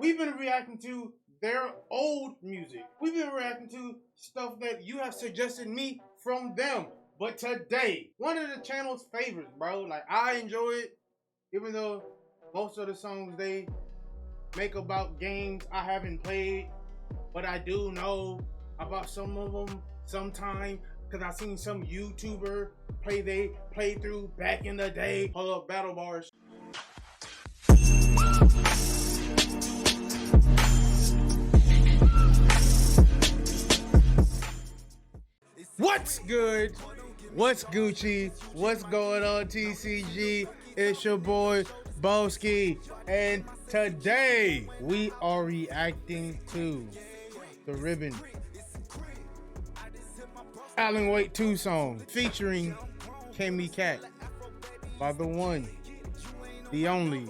we've been reacting to their old music. We've been reacting to stuff that you have suggested me from them. But today, one of the channel's favorites, bro. Like, I enjoy it, even though most of the songs they make about games I haven't played, but I do know about some of them sometime because I seen some YouTuber play through back in the day. Hold up, battle bars. What's good? What's Gucci? What's going on, TCG? It's your boy Boski, and today we are reacting to the Ribbon Alan Wake 2 song featuring Cami-Cat by the one, the only,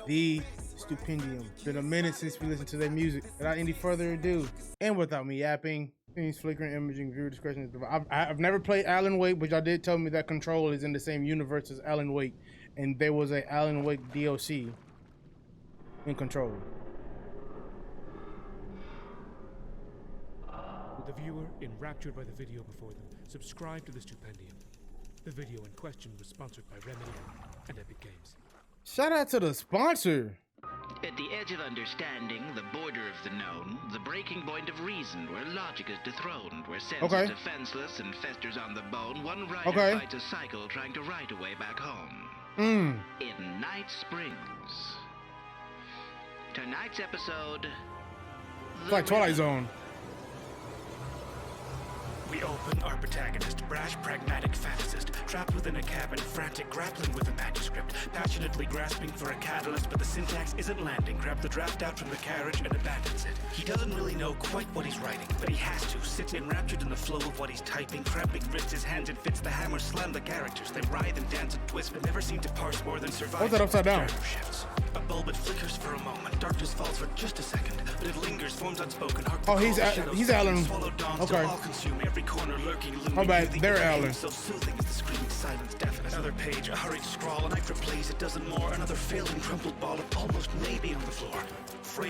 the Stupendium. It's been a minute since we listened to their music. Without any further ado, and without me yapping, things flickering, imaging, viewer discretion is advised. I've never played Alan Wake, but y'all did tell me that Control is in the same universe as Alan Wake, and there was a Alan Wake DLC in Control. With the viewer enraptured by the video before them, subscribe to the Stupendium. The video in question was sponsored by Remedy and Epic Games. Shout out to the sponsor. At the edge of understanding, the border of the known, the breaking point of reason, where logic is dethroned, where sense is defenseless and festers on the bone, one writer fights a cycle trying to write a way back home. In Night Springs. Tonight's episode... It's like Twilight Zone. We open our protagonist, brash, pragmatic fantasist, trapped within a cabin, frantic, grappling with a manuscript, passionately grasping for a catalyst, but the syntax isn't landing. Grab the draft out from the carriage and abandons it. He doesn't really know quite what he's writing, but he has to. Sits enraptured in the flow of what he's typing, cramping wrists his hands and fits the hammer, slam the characters. They writhe and dance and twist, but never seem to parse more than survive. What's that upside down? A bulb, it flickers for a moment. Darkness falls for just a second, but it lingers, forms unspoken. Oh, he's Alan. Okay. Every corner lurking, How bad? They're Alan. So soothing as the screaming silence deafens. Another page, a hurried scrawl, an act replays, it doesn't more. Another failing, crumpled ball of almost maybe on the floor.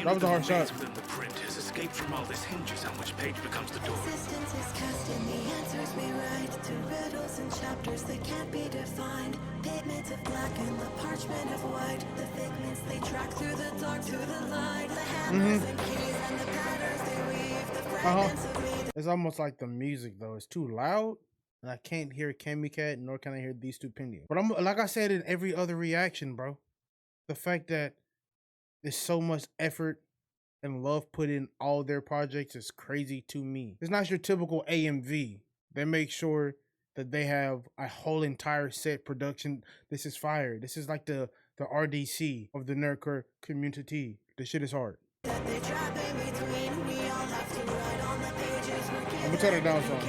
That was a hard shot. Within the print, his escape from all this hinges on which page becomes the door. Existence is cast in the answers we write to riddles and chapters that can't be defined. Pigments of black and the parchment of white. The figments they track through the dark to the light. The hammers and keys and the patterns they weave. The fragments of me. It's almost like the music though. It's too loud, and I can't hear Cami-Cat, nor can I hear these Stupendium. But I'm like I said in every other reaction, bro. The fact that there's so much effort and love put in all their projects is crazy to me. It's not your typical AMV. They make sure that they have a whole entire set production. This is fire. This is like the RDC of the nerdcore community. The shit is hard. I'm gonna turn it down some.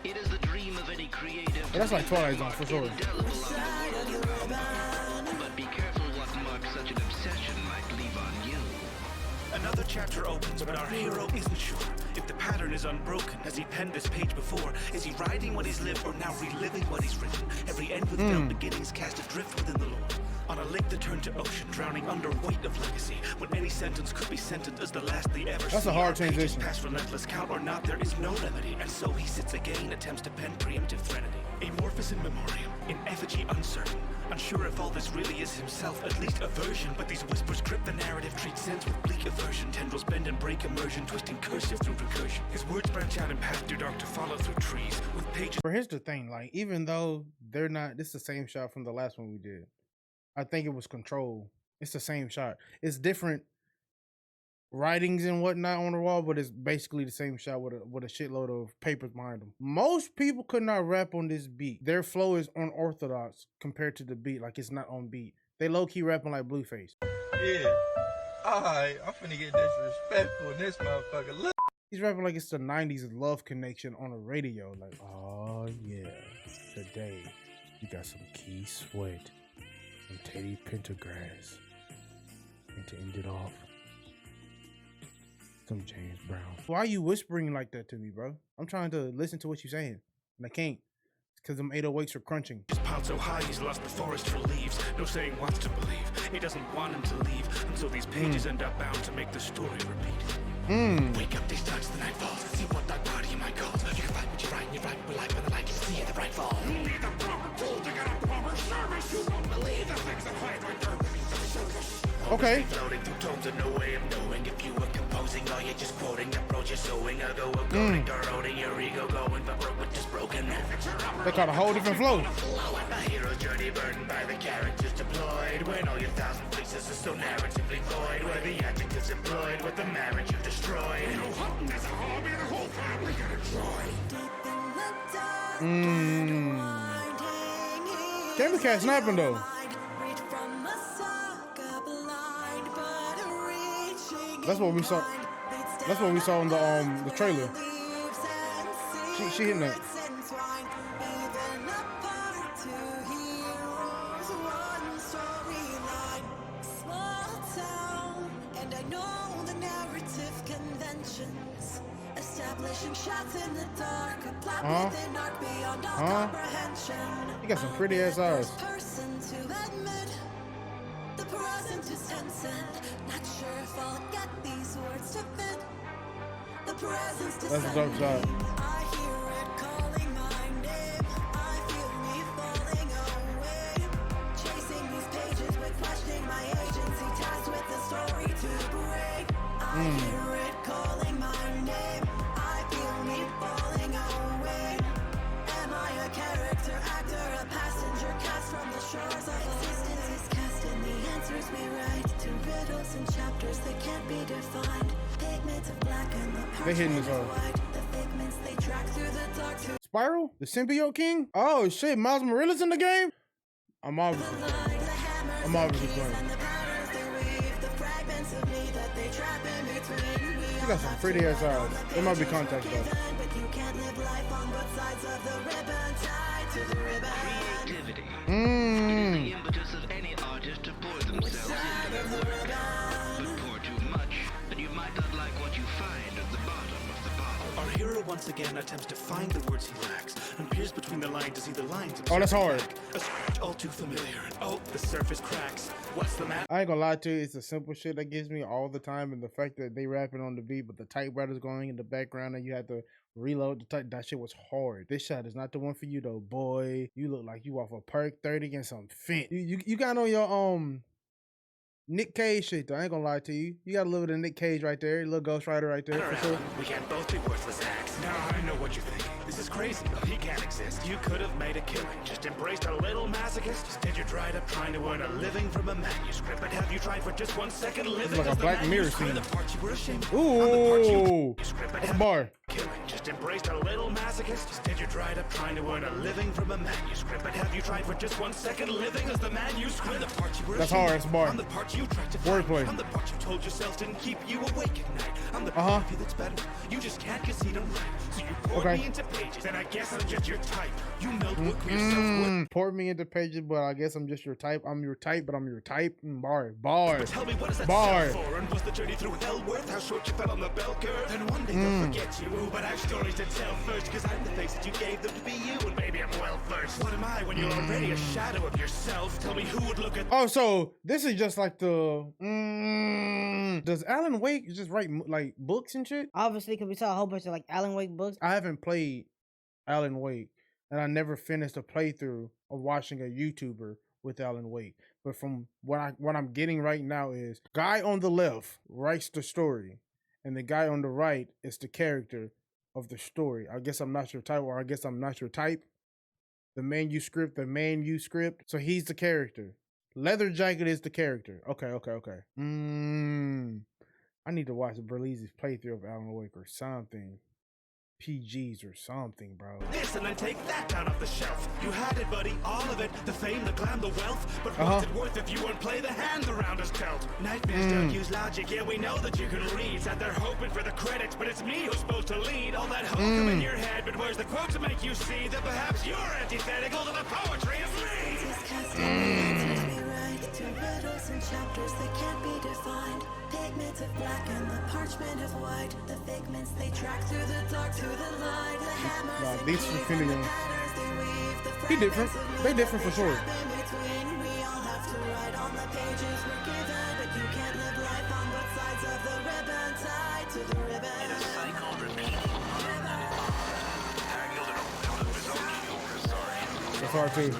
It is the dream of any creative. That's like Twilight Zone for sure. But be careful what mark such an obsession might leave on you. Another chapter opens, but our hero isn't sure if the pattern is unbroken. Has he penned this page before? Is he writing what he's lived or now reliving what he's written? Every end with failed beginnings cast adrift within the lore. On a lake that turned to ocean, drowning under weight of legacy. When any sentence could be sentenced as the last they ever see. That's a hard transition. Past relentless count or not, there is no remedy. And so he sits again, attempts to pen preemptive threnody. Amorphous in memoriam, in effigy uncertain. Unsure if all this really is himself, at least a version. But these whispers grip the narrative, treat sense with bleak aversion. Tendrils bend and break immersion, twisting cursive through recursion. His words branch out and path too dark to follow through trees. With pages. But here's the thing, like, even though they're not, this is the same shot from the last one we did. I think it was Control. It's the same shot. It's different writings and whatnot on the wall, but it's basically the same shot with a shitload of papers behind them. Most people could not rap on this beat. Their flow is unorthodox compared to the beat, like it's not on beat. They low-key rapping like Blueface. Yeah. Alright, I'm finna get disrespectful in this motherfucker. Look. He's rapping like it's the 90s love connection on the radio. Like, oh yeah, today you got some Key Sweat and Teddy Pendergrass. And to end it off, some James Brown. Why are you whispering like that to me, bro? I'm trying to listen to what you're saying, and I can't. because them 808s are crunching. He's piled so high he's lost the forest for leaves. No saying wants to believe. He doesn't want him to leave. And so these pages end up bound to make the story repeat. Wake up these times the night falls. See what that body you might call. You can fight what you write, and you write with life, and the light you see the bright fall. You need the proper tool to get a proper service. You won't believe the things that hide right there beneath the surface. Okay. Floating through tomes and no way of knowing if you were composing or you're just quoting. Approach your sewing, a go of going, corroding your ego going for broke but just broken. They got a whole different flow. A hero's journey burdened by the characters deployed. When all your thousand faces are so narratively void. Where the adjectives employed with the marriage you destroyed. You know, hunting is a hobby, the whole family can enjoy. Cami-Cat snapping though. That's what we saw. That's what we saw in the trailer. She hitting that. Establishing shots in the dark, a plot within art beyond all comprehension. You got some pretty ass eyes. Person to admit the present is instant. Not sure if I'll get these words to fit. The presence That's the dark side. I hear it calling my name. I feel me falling away. Chasing these pages with questioning my agency, tasked with the story to break. I hear it calling my name. I feel me falling away. Am I a character, actor, a passenger cast from the shores of existence is cast in the answers we write to riddles and chapters that can't be defined. Pigments of black and the hitting this parchment of white. The figments they track through the dark to Spiral? The Symbiote King? Oh shit, Miles Morales in the game? I'm obviously playing. You got some pretty ass eyes. It might be contact though. Creativity. It is the impetus of any artist to pour themselves into their work. But pour too much, and you might not like what you find at the bottom of the bottle. Our hero once again attempts to find the words he lacks and peers between the lines to see the lines. Oh, that's hard. A script all too familiar. Oh, the surface cracks. What's the matter? I ain't gonna lie to you, it's the simple shit that gives me all the time, and the fact that they rapping on the beat, but the typewriter's going in the background and you have to reload the type. That shit was hard. This shot is not the one for you though, boy. You look like you off a perk 30 and some Fent. You got on your Nick Cage shit though. I ain't gonna lie to you. You got a little bit of Nick Cage right there, a little Ghost Rider right there for sure. We can't both be worthless hacks. Now I know what you think. This is crazy. He can't exist. You could have made a killing. Just embraced a little masochist. Instead you dried up trying to earn a living from a manuscript. But have you tried for just 1 second living like a Black Mirror scene. The part you were ashamed of. Ooh, that's a bar. Killing. Just embraced a little masochist. Instead you dried up trying to earn a living from a manuscript. But have you tried for just 1 second living as the manuscript? The part you were that's hard. That's a bar. I'm the part you tried to wordplay. I'm the part you told yourself didn't keep you awake at night. I'm the part of you that's better. You just can't concede I'm right. So you poured me into pages, and I guess I'm just your type. You melt work for yourself. Poured me into pages, but I guess I'm just your type. I'm your type, but I'm your type. Bar. Tell me what is that for? And was the journey through hell worth how short you fell on the bell curve? And one day they'll forget you. But I have stories to tell first, cause I'm the face that you gave them to be you, and maybe I'm well versed. What am I when you're already a shadow of yourself? Tell me who would look at. Oh, so this is just like the. Does Alan Wake just write like books and shit? Obviously, because we saw a whole bunch of like Alan Wake books. I haven't played Alan Wake, and I never finished a playthrough of watching a YouTuber with Alan Wake. But from what I'm getting right now is guy on the left writes the story, and the guy on the right is the character of the story. I guess I'm not your type, or I guess I'm not your type. The manuscript. So he's the character. Leather Jacket is the character. Okay. I need to watch Berleezy's playthrough of Alan Wake or something. PGs or something, bro. This and then take that down off the shelf. You had it, buddy, all of it. The fame, the glam, the wealth. But what's it worth if you won't play the hand around us dealt? Nightmares don't use logic. Yeah, we know that you can read. Said they're hoping for the credits, but it's me who's supposed to lead. All that hope come in your head, but where's the quote to make you see that perhaps you're antithetical to the poetry of me? To riddles and chapters that can't be defined. Pigments of black and the parchment of white. The figments they track through the dark to the light. The hammers and the patterns they weave. He different. They different for sure. That's hard too.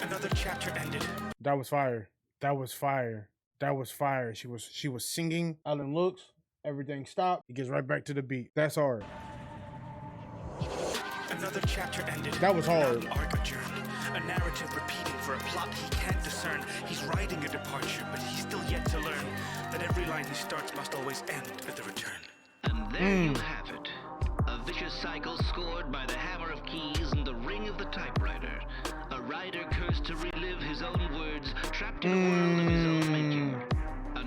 Another chapter ended. That was fire. That was fire. That was fire. She was singing. Alan looks. Everything stopped. He gets right back to the beat. That's hard. Another chapter ended. That was hard. An arc adjourned. A narrative repeating for a plot he can't discern. He's writing a departure, but he's still yet to learn that every line he starts must always end at the return. And there you have it. A vicious cycle scored by the hammer of keys and the ring of the typewriter. A writer cursed to relive his own words, trapped in a world of his own making.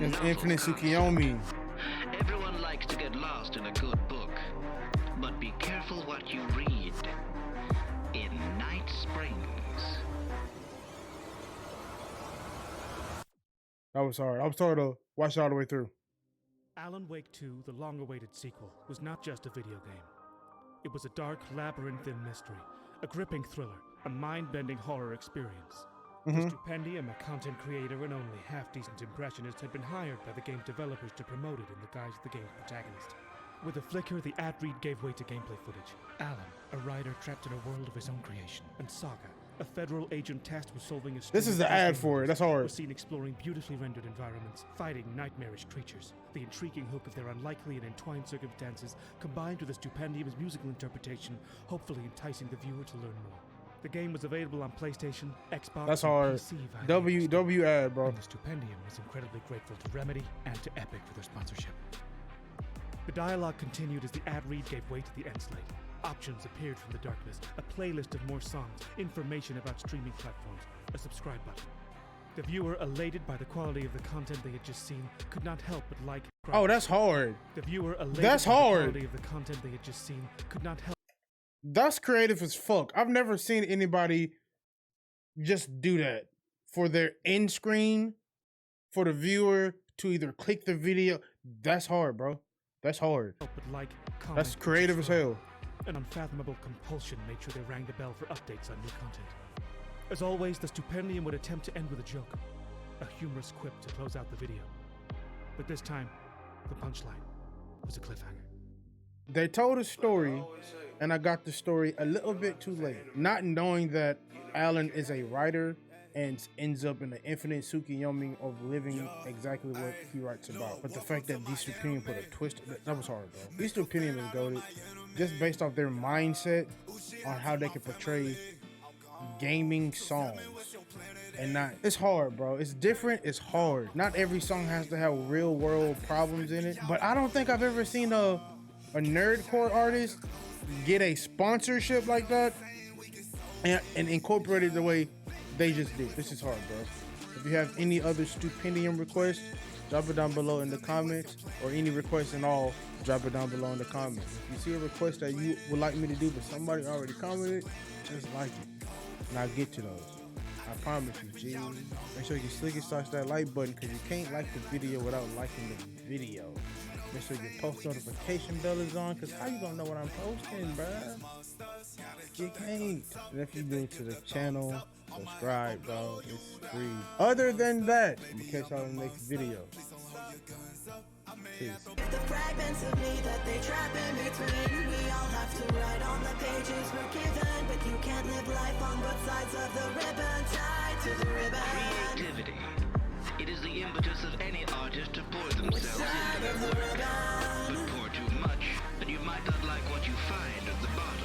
It's infinite Tsukiyomi. Everyone likes to get lost in a good book. But be careful what you read. In Night Springs. That was hard. I was told to watch it all the way through. Alan Wake 2, the long-awaited sequel, was not just a video game. It was a dark, labyrinthine mystery, a gripping thriller, a mind-bending horror experience. The Stupendium, a content creator and only half-decent impressionist, had been hired by the game developers to promote it in the guise of the game's protagonist. With a flicker, the ad read gave way to gameplay footage. Alan, a writer trapped in a world of his own creation, and Saga, a federal agent tasked with solving a This is the ad for it. That's hard. was seen exploring beautifully rendered environments, fighting nightmarish creatures. The intriguing hook of their unlikely and entwined circumstances, combined with the Stupendium's musical interpretation, hopefully enticing the viewer to learn more. The game was available on PlayStation, Xbox, That's and hard. PC via W ad, bro. and the Stupendium was incredibly grateful to Remedy and to Epic for their sponsorship. The dialogue continued as the ad read gave way to the end slate. Options appeared from the darkness, a playlist of more songs, information about streaming platforms, a subscribe button. The viewer, elated by the quality of the content they had just seen, could not help but like. Oh, that's hard. The viewer, elated That's by the hard. quality of the content they had just seen, could not help. That's creative as fuck. I've never seen anybody just do that for their end screen, for the viewer to either click the video. That's hard, bro. That's hard. But like, comment, That's creative as hell. An unfathomable compulsion made sure they rang the bell for updates on new content. As always, the Stupendium would attempt to end with a joke, a humorous quip to close out the video. But this time, the punchline was a cliffhanger. They told a story, and I got the story a little bit too late. Not knowing that Alan is a writer and ends up in the infinite Tsukiyomi of living exactly what he writes about. But the fact that these Stupendium put a twist, that was hard, bro. These Stupendium is goated just based off their mindset on how they can portray gaming songs. And not, it's hard, bro. It's different, it's hard. Not every song has to have real world problems in it. But I don't think I've ever seen a nerdcore artist get a sponsorship like that and incorporate it the way they just did. This is hard, bro. If you have any other Stupendium requests, drop it down below in the comments, or any requests at all, drop it down below in the comments. If you see a request that you would like me to do, but somebody already commented, just like it, and I'll get to those. I promise you, G. Make sure you slick and touch that like button, because you can't like the video without liking the video. Make sure your post notification bell is on, because how you gonna know what I'm posting, bruh? You can't. And if you're new to the channel, subscribe, bro. It's free. Other than that, I'm gonna catch y'all in the next video. Peace. The fragments of me that they trap in between. We all have to write on the pages we're given, but you can't live life on both sides of the ribbon, tied to the ribbon. Creativity. It is the impetus of any artist to pour themselves into their work. But pour too much, and you might not like what you find at the bottom.